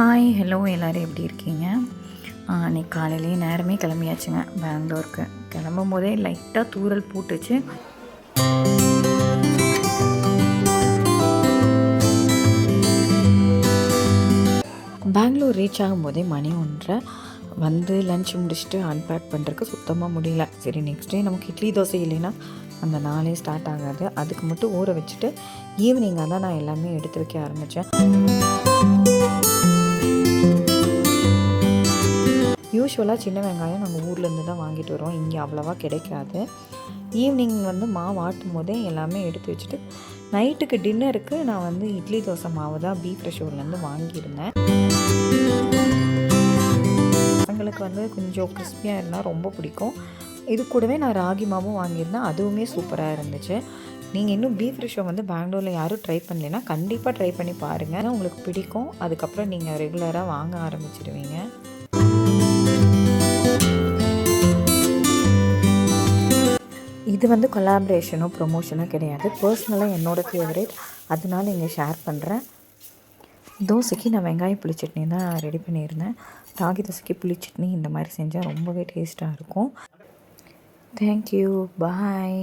Hi hello எல்லோரும் எப்படி இருக்கீங்க? அன்றைக்கி காலையிலேயே நேரமே கிளம்பியாச்சுங்க பெங்களூருக்கு. கிளம்பும் போதே லைட்டாக தூறல் போட்டுச்சு. பெங்களூர் ரீச் ஆகும்போதே மணி 1:30 வந்து லன்ச் முடிச்சுட்டு அன்பேக் பண்ணுறதுக்கு சுத்தமாக முடியல. சரி நெக்ஸ்ட் டே நமக்கு இட்லி தோசை இல்லைன்னா அந்த நாளே ஸ்டார்ட் ஆகாது. அதுக்கு மட்டும் ஊற வச்சுட்டு ஈவினிங்காக தான் நான் எல்லாமே எடுத்து வைக்க ஆரம்பித்தேன். யூஸ்வலாக சின்ன வெங்காயம் நாங்கள் ஊர்லேருந்து தான் வாங்கிட்டு வருவோம். இங்கே அவ்வளோவா கிடைக்காது. ஈவினிங் வந்து மாவு ஆட்டும் போதே எல்லாமே எடுத்து வச்சுட்டு நைட்டுக்கு டின்னருக்கு நான் வந்து இட்லி தோசை மாவு தான் பீஃப் ரெஸ்டோர்ட்லேருந்து வாங்கியிருந்தேன். பசங்களுக்கு வந்து கொஞ்சம் கிறிஸ்பியாக இருந்தால் ரொம்ப பிடிக்கும். இது கூடவே நான் ராகி மாவும் வாங்கியிருந்தேன். அதுவுமே சூப்பராக இருந்துச்சு. நீங்கள் இன்னும் பீஃப் ரெஸ்டோ வந்து பெங்களூரில் யாரும் ட்ரை பண்ணலைன்னா கண்டிப்பாக ட்ரை பண்ணி பாருங்கள். உங்களுக்கு பிடிக்கும். அதுக்கப்புறம் நீங்கள் ரெகுலராக வாங்க ஆரம்பிச்சிடுவீங்க. இது வந்து கொலாபரேஷனோ ப்ரொமோஷனோ கிடையாது. பர்சனலாக என்னோடய ஃபேவரேட், அதனால இங்கே ஷேர் பண்ணுறேன். தோசைக்கு நான் வெங்காயம் புளி சட்னி தான் ரெடி பண்ணியிருந்தேன். ராகி தோசைக்கு புளி சட்னி இந்த மாதிரி செஞ்சால் ரொம்பவே டேஸ்ட்டாக இருக்கும். தேங்க்யூ, பாய்.